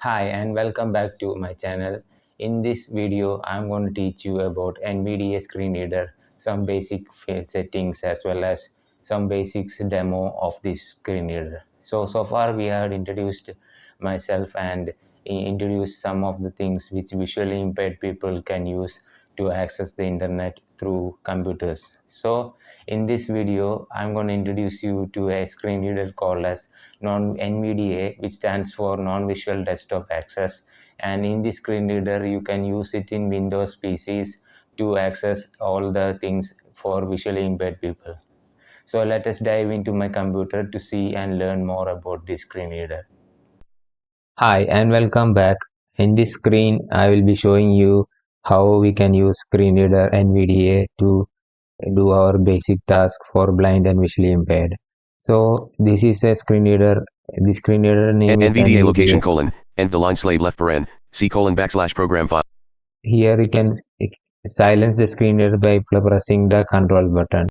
Hi and welcome back to my channel. In this video, I'm going to teach you about NVDA screen reader, some basic settings as well as some basics demo of this screen reader. So far we have introduced myself and introduced some of the things which visually impaired people can use to access the internet through computers. So in this video, I'm going to introduce you to a screen reader called as NVDA, which stands for non-visual desktop access. And in this screen reader, you can use it in Windows PCs to access all the things for visually impaired people. So let us dive into my computer to see and learn more about this screen reader. Hi and welcome back. In this screen, I will be showing you how we can use screen reader NVDA to do our basic task for blind and visually impaired. So this is a screen reader. The screen reader name is NVDA NVDA. location colon, end the line slave left paren, C colon backslash program file. Here you can silence the screen reader by pressing the control button.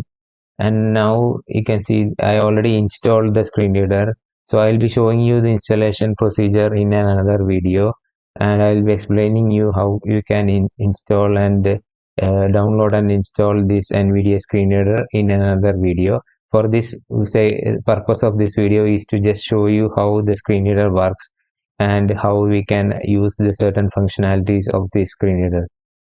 And now you can see I already installed the screen reader. So I'll be showing you the installation procedure in another video, and I'll be explaining you how you can install and download and install this NVDA screen reader in another video. For this, purpose of this video is to just show you how the screen reader works and how we can use the certain functionalities of this screen reader.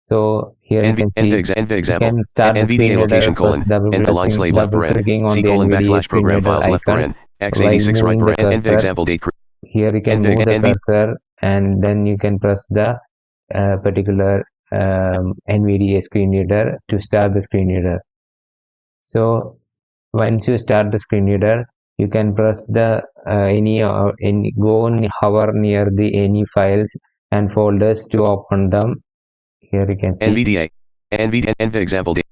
So here you can see you can start the screen NVDA reader, location colon, end the line slave left double paren, clicking on C the colon NVDA backslash screen program reader files left icon paren, by x86 right moving the paren, end cursor. example date. Here you can move the cursor and then you can press the particular NVDA screen reader to start the screen reader. So once you start the screen reader, you can press the go and hover near the any files and folders to open them. Here you can see NVDA example date.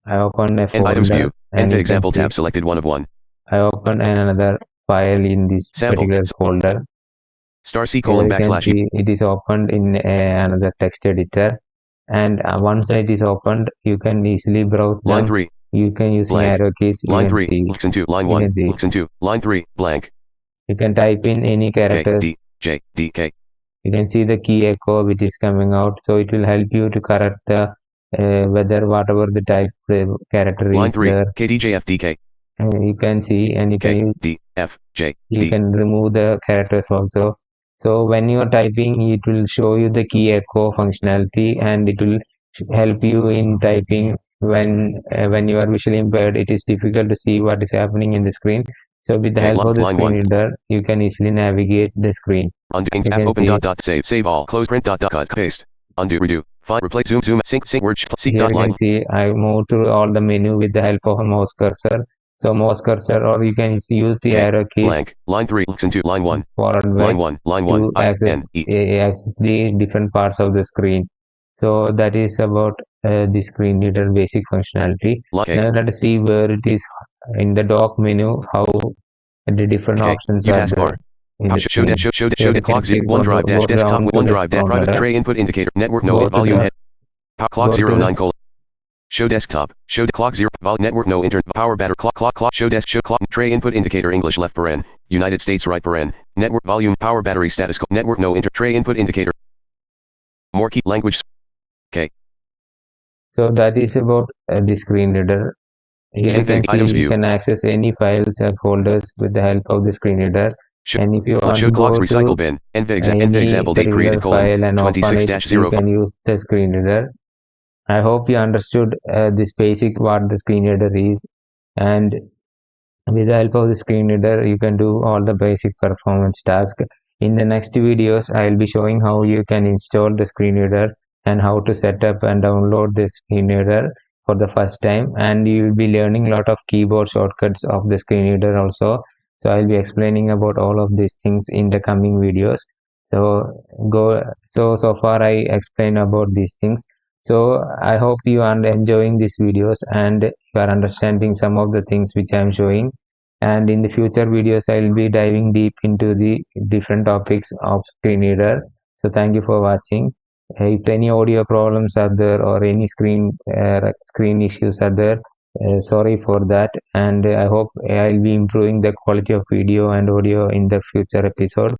I open a folder items view, and example tab selected 1 of 1. I open another file in this Sample particular folder. Star C colon backslash see it is opened in another text editor, and once it is opened, you can easily browse them. Line 3. You can use arrow keys. Line 3. Listen to line 1. Listen to line 3. Blank. You can type in any characters. K, D, J, D, K. You can see the key echo which is coming out, so it will help you to correct the whether whatever the type character line is 3, there. K, D, J, F, D, K. You can see, and you K, can use, D, F, J, you D. can remove the characters also. So when you are typing, it will show you the key echo functionality, and it will help you in typing when you are visually impaired. It is difficult to see what is happening in the screen. So with the help of the screen reader, you can easily navigate the screen. Undo app open save all close print cut paste undo redo find replace zoom sync word seek Here dot you line. can see I move through all the menu with the help of a mouse cursor. So mouse cursor, or you can use the arrow keys. Blank. Line 3. Listen to line 1. Forward line 1. Line 1. To access the different parts of the screen. So that is about the screen reader basic functionality. Now let us see where it is in the dock menu, how the different options are there. Show the clock OneDrive dash desktop OneDrive dash private tray input indicator network no volume head clock 09 colon. Show desktop. Show the clock 0 vol network no internet power battery clock show desk show clock tray input indicator English left paren United States right paren network volume power battery status network no inter tray input indicator more key language. Okay. So that is about the screen reader. Here you can see you can access any files and folders with the help of the screen reader. And if you want to go to recycle bin NV example date created file and open it, you can use the screen reader. I hope you understood this basic what the screen reader is, and with the help of the screen reader you can do all the basic performance tasks. In the next videos I will be showing how you can install the screen reader and how to set up and download the screen reader for the first time, and you will be learning a lot of keyboard shortcuts of the screen reader also. So I'll be explaining about all of these things in the coming videos. So far I explained about these things. So I hope you are enjoying these videos and you are understanding some of the things which I am showing. And in the future videos I will be diving deep into the different topics of screen reader. So thank you for watching. If any audio problems are there or any screen issues are there, sorry for that, and I hope I'll be improving the quality of video and audio in the future episodes.